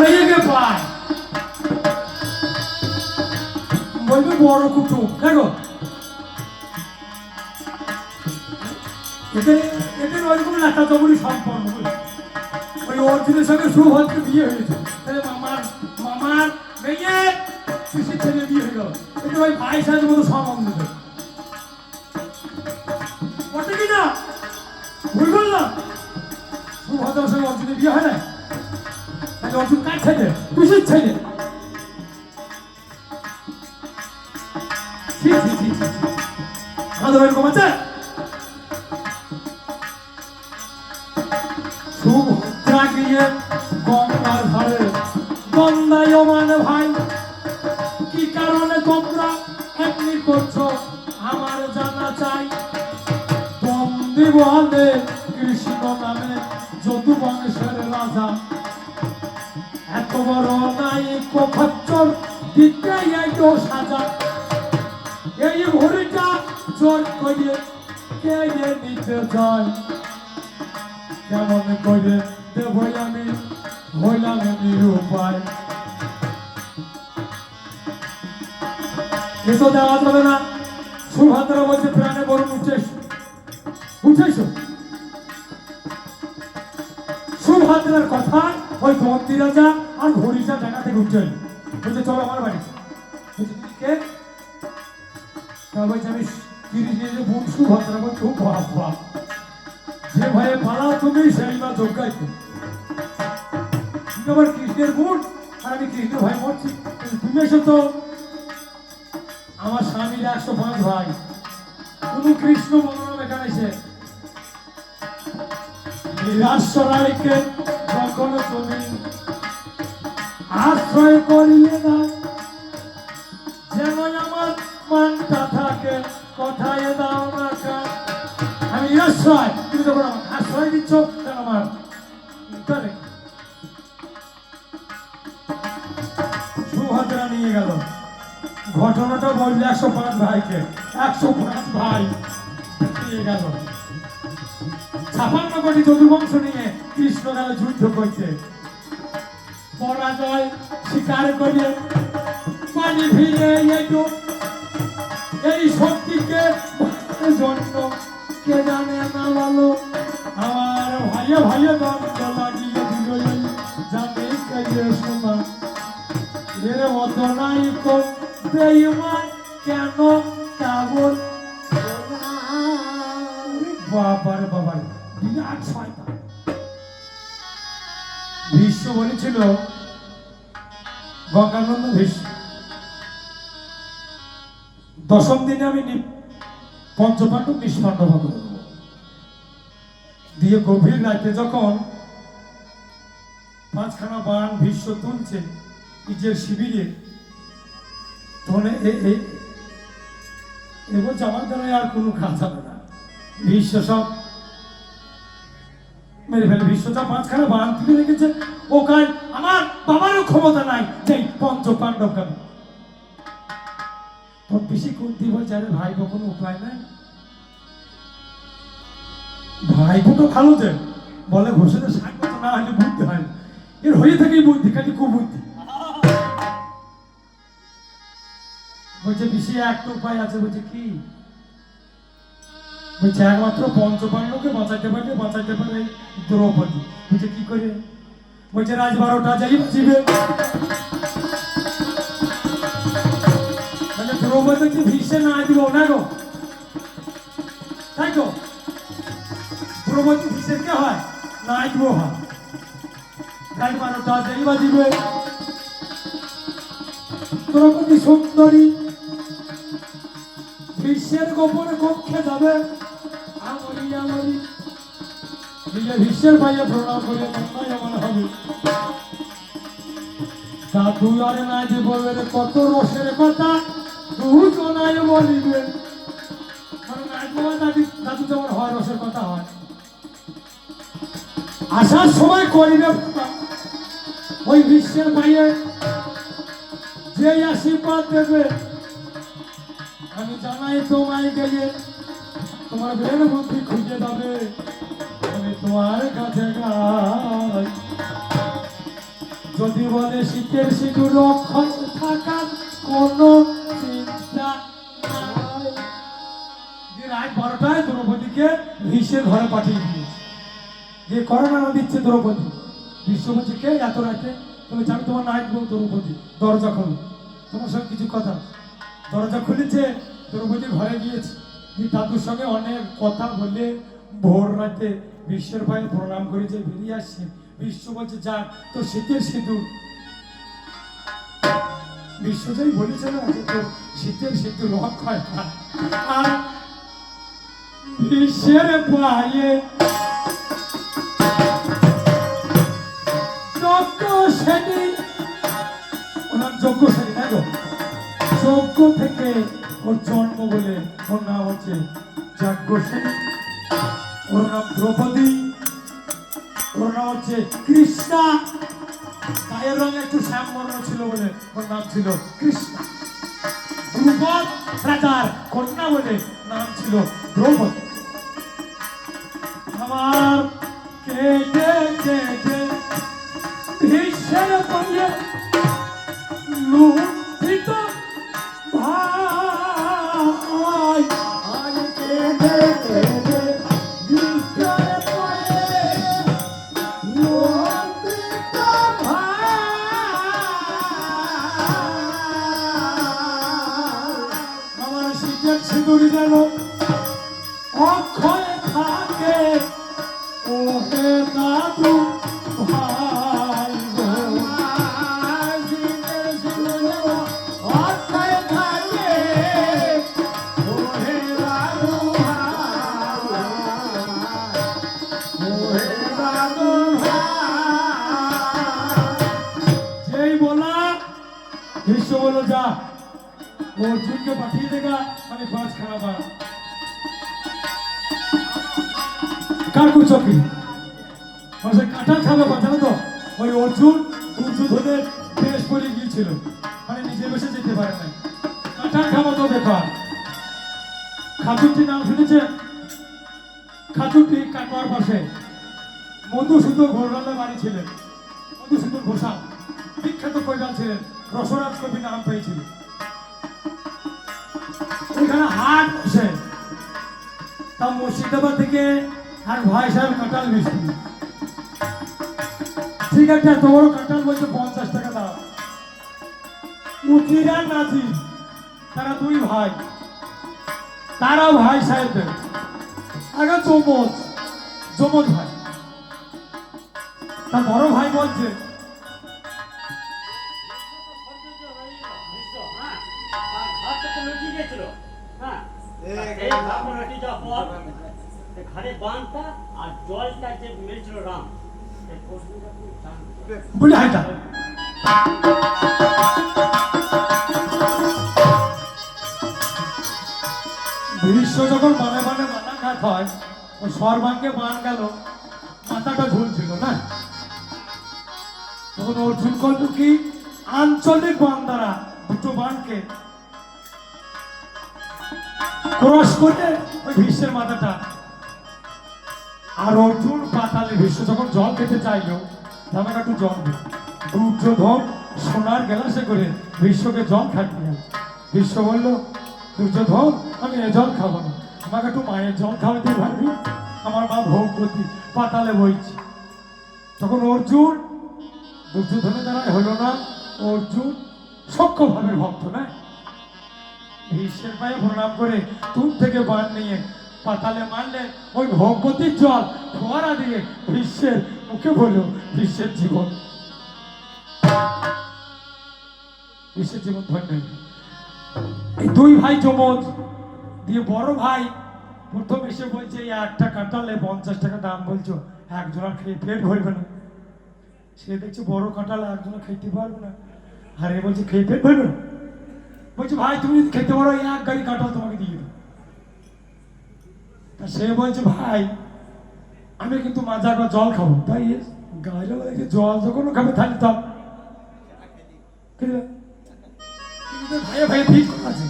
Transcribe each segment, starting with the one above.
ভাইয়াকে পায় বলবে বড় কুটুম দেখো এদের এদের ওইরকম লাটা জবরি সম্পন্ন ওই অর্জুনের সঙ্গে সুভদ্রের বিয়ে হয়েছে তাহলে মামার মেয়ে শিশির ছেলে বিয়ে হয়ে গেল কিন্তু ওই ভাই সাহেবের মতো সম্বন্ধ বটে কি না ভুল বললাম সুভদ্রার সঙ্গে অর্জুনের বিয়ে হয় না তাহলে অর্জুন কার ছেলে শিশির ছেলে আমাদের ওইরকম আছে সুভদ্রা গিয়ে গঙ্গার ধারে গন্ধায়মান ভাই কি কারণে তোমরা এমনি করছো আমার জানা চাই বন্দী বলে কৃষ্ণ নামে যদু বংশের রাজা এত বড় নায়িক খচ্চর দিতে এইটো সাজা এই ঘড়িটা জোর করে কেড়ে নিতে চায় কেমন করে দেব আমি হইলাম নিরুপায় এ তো দেওয়া যাবে না সুভদ্রা বলছে প্রাণে বরং উঠেছ সুভদ্রার কথা ওই বন্দী রাজা আর ঘড়িটা দেখা থেকে উঠছে বলছে চলো আমার বাড়ি কে বলছে আমি তিরিশ বোন সুভদ্রা বলছে খুব বাবা যে ভয়ে পালাও তুমি সেই মা যোগ্যায় তুমি আবার কৃষ্ণের বোন আর আমি কৃষ্ণের ভাই মরছি তুমি এসো তো আমার স্বামীর 105 ভাই কোন কৃষ্ণ বলরাম এখানে এসে রাজসরাইকে যখন তুমি আশ্রয় করিয়ে দাও যেন আমার মানটা থাকে কথায় দাও না আমি আশ্রয় তুমি যখন আমার আশ্রয় দিচ্ছ কেন আমার সুভদ্রা নিয়ে গেল ঘটনাটা বললে 105 ভাইকে 105 ভাই নিয়ে গেল 56 কোটি যদুবংশ নিয়ে কৃষ্ণ গেল যুদ্ধ করতে পরাজয় স্বীকার করে পানি ভিড়ে এলো এই শক্তিকে জন্য কে জানে না বলো আমার ভাইয়ে ভাইয়ে দণ্ড লাগিয়ে দিল জানে কে শোনা এর মতো নাই কোন বেঈমান কেন কেবল বাবার বাবার বিরাট শয়তান ভীষ্ম বলেছিল গঙ্গানন্দ ভীষ্ম দশম দিনে আমি পঞ্চপাণ্ডব নিষ্পাণ্ডব করে দেবো দিয়ে গভীর রাতে যখন 5খানা বাণ ভীষ্ম তুলছে নিজের শিবিরে তখন বলছে আমার দ্বারা আর কোনো কাজ হবে না ভীষ্ম সব মেরে ফেলে ভীষ্ম সব 5খানা বাণ তুলে রেখেছে ও কাজ আমার বাবারও ক্ষমতা নাই সেই পঞ্চপাণ্ডব কেন তোর পিসি কুন্তি বলছে আরে ভাই কোনো উপায় নাই ভাই তো ভালো যে বলে ঘোষণা 60 বছর না হলে বুদ্ধি হয় না এর হয়ে থেকেই বুদ্ধি খালি কুবুদ্ধি বলছে পিসি একটা উপায় আছে বলছে কি বলছে একমাত্র পঞ্চপাণ্ডবকে বাঁচাইতে পারে দ্রৌপদী বলছে কি করে বলছে রাত 12টা যাই বাঁচিবে মানে দ্রৌপদীকে ভীষ্মে না দিব না গো তাই তো দ্রৌপদী ভীষ্মের কে হয় না দিব হয় রাত 12টা যাই বাঁচিবে দ্রৌপদী সুন্দরী বিশ্বের গোপনে কক্ষে যাবে আমরি বিশ্বের ভাইয়ে প্রণাম করে এমন হবে তা তুই আরে না যে বলবে কত রসের কথা দুজনায় বলিবে দাদু যেমন হয় রসের কথা হয় আসার সময় করিবে ওই বিশ্বের ভাইয়ে যে আশীর্বাদ দেবে আমি জানাই তোমায় গেলে তোমার বের বুদ্ধি খুঁজে যাবে আমি তোমার কাছে গাই যদি বলে শীতের সিঁদুর অক্ষয় থাকার কোনো চিন্তা নাই। রাত 12টায় দ্রৌপদীকে ভীষ্মের ঘরে পাঠিয়ে দিয়েছে। যে করোনা দিচ্ছে দ্রৌপদী, ভীষ্ম বলছে কে এত রাতে? তুমি জানো তোমার নায়ক বউ দ্রৌপদী, দরজা খোলো, তোমার সঙ্গে কিছু কথা। দরজা খুলেছে, দ্রৌপদী ঘরে গিয়েছে, দাদুর সঙ্গে অনেক কথা বলে ভোর রাতে বিশ্বের পায়ে প্রণাম করেছে, বেরিয়ে আসছে। বিশ্ব বলছে যাক তো শীতের সিঁদুর। বিশ্বজয় বলেছে না যে তোর শীতের সিঁদুর অক্ষয় থাক। আর বিশ্বের পায়ে যজ্ঞ শ্রেণী না গো, যজ্ঞ থেকে ওর জন্ম বলে ওর নাম হচ্ছে যজ্ঞ শ্রেণী। ওর নাম দ্রৌপদী, ওর নাম হচ্ছে কৃষ্ণা। গায়ের রঙে একটু শ্যামবর্ণ ছিল বলে ওর নাম ছিল কৃষ্ণা। ধ্রুপদ রাজার কন্যা বলে নাম ছিল দ্রৌপদী। আমার কেটে কেটে ভীষ্মের পায়ে লুণ্ঠিত ভাই, আজ কেটে কেটে ভীষ্মের পায়ে লুণ্ঠিত ভাই। আমার শীতের সিঁদুর যেন অক্ষয় থাকে, ওহে দাদু ভাই গো। শীতের সিঁদুর যেন অক্ষয় থাকে, ওহে দাদু ভাই, ওহে দাদু ভাই। যেই বলা ভীষ্ম বলল যা অর্জুনকে পাঠিয়ে দেগা, মানে 5 খানা বার কাকু চক্রী মানে কাঁঠাল খাবে জানো তো। ওই অর্জুন দুর্যোধনের বেশ পরে গিয়েছিল, মানে নিজে বসে যেতে পারে না, কাঁঠাল খাওয়া তো ব্যাপার। খাজুরটি নাম শুনেছে? খাজুরটি কাটোয়ার পাশে মধুসূদন ঘোষালের বাড়ি ছিলেন। মধুসূদন ঘোষাল বিখ্যাত কৈলাল ছিলেন, রসরাজ কবি নাম পেয়েছিল। ওইখানে হাট বসে, তা মুর্শিদাবাদ থেকে আর ভাই সাহেব কাঁঠাল মিষ্টি, ঠিক আছে এত বড় কাঁঠাল বলছে 50 টাকা দাও। উকিরা নাজি তারা 2 ভাই, তারাও ভাই সাহেবদের আগে যমজ ভাই। তার বড় ভাই বলছে ঘরে বানটা আর জলটা যে মেরেছিল রাম, বলে হাইটা ভীষ্ম যখন বানে বানে বানা খাত হয়, ওই সর্বাঙ্গে বান গেল, মাথাটা ঝুলছিল না, তখন অর্জুন করল কি আঞ্চলিক বান দ্বারা দুটো বানকে ক্রস করে ওই ভীষ্মের মাথাটা। আর অর্জুন পাতালে ভীষ্ম যখন জল খেতে চাইলো, আমাকে একটু জল দিল। দুর্যোধন সোনার গ্লাসে করে ভীষ্মকে জল খাইতে গেল। ভীষ্ম বলল দুর্যোধন আমি এ জল খাবো না, আমাকে একটু মায়ের জল খাওয়াতে পারবি? আমার মা ভোগবতী পাতালে বইছে। তখন অর্জুন দুর্যোধনের দ্বারা হলো না, অর্জুন সক্ষভাবে ভক্ত না, ভীষ্মের পায়ে প্রণাম করে তুম থেকে বান নিয়ে পাতালে মারলে ওই ভগবতীর জল ফোয়ারা দিয়ে ভীষ্মের মুখে বলল ভীষ্মের জীবন ধন্য। এই 2 ভাই যমজ দিয়ে বড় ভাই প্রথম এসে বলছে এই একটা কাঁঠালে 50 টাকা দাম বলছো, একজনের খেয়ে পেট ভরবে না। সে দেখছে বড় কাঁঠাল একজনের খেতে পারবে না, আর এ বলছে খেয়ে পেট ভরবে না। বলছে ভাই তুমি যদি খেতে পারো 1 গাড়ি কাঁঠাল তোমাকে দিয়ে দেবো। তা সে বলছে ভাই আমি কিন্তু মাজা করে জল খাবো। তাই গাড়ি জল যখন খাবে তাহলে তো ভাইয়ে ভাইয়ে ফিট করা আছে,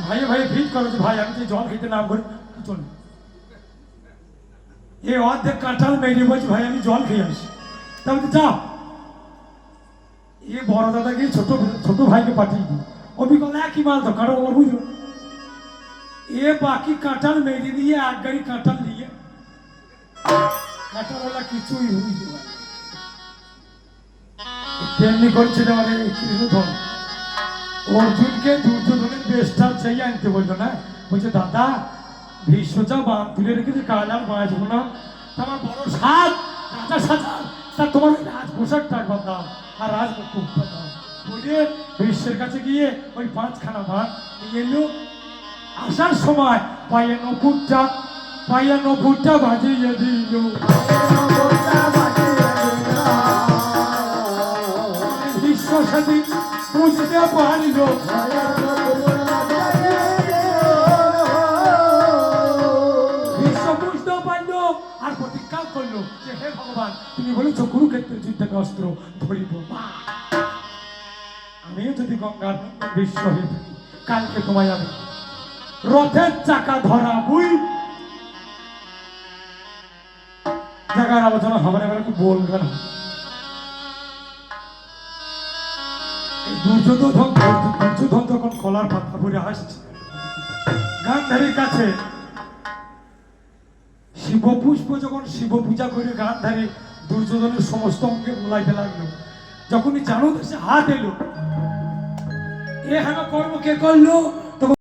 ভাইয়ে ভাইয়ে ফিট করা আছে, ভাই আমি যে জল খেতে নাম করি চলুন। এই অর্ধেক কাঁঠাল মেরে বলছে ভাই আমি জল খেয়ে আসি। তা বলছে যাও বড় দাদাকে ছোট ছোট ভাইকে পাঠিয়ে দিই অবিকল একই মাল তো কারো বলো বুঝলো এ বাকি কাঁঠাল মেরে দিয়ে এক গাড়ি কাঁঠাল নিয়ে কাঁঠালওয়ালা কিছুই বুঝতে পারে তেমনি করছে আমাদের কৃষ্ণধন অর্জুনকে দুর্যোধনের বেশটা চাই আনতে বললো না বলছে দাদা ভীষ্মচা বাঁধ তুলে রেখেছে কাল আর বাঁচবো না তোমার বড় সাজ রাজা সাজা তা তোমার ওই রাজ পোশাকটা একবার দাও আর রাজ মুকুটটা দাও বলে ভীষ্মের কাছে গিয়ে ওই 5খানা ভাত নিয়ে এলো আসার সময় পায়ে নপুরটা বাজিয়ে দিল ভীষ্ম সেদিন বুঝতে পারিল ভীষ্ম বুঝতেও পারলো আর প্রতিজ্ঞা করলো যে হে ভগবান তুমি বলেছো কুরুক্ষেত্রের যুদ্ধে অস্ত্র ধরিব আমিও যদি গঙ্গার বিশ্ব হয়ে থাকি কালকে তোমায় আমি রথের চাকা ধরা বুই জায়গার আলোচনা হবে না একটু বলবে না দুর্যোধন তখন কলার পাতা পরে আসছে গান্ধারীর কাছে শিবপুষ্প যখন শিব পূজা করে গান্ধারী দুর্যোধনের সমস্ত অঙ্গে মোলাইতে লাগলো যখনই জানো সে হাত এলো এ হেন কর্ম কে করলো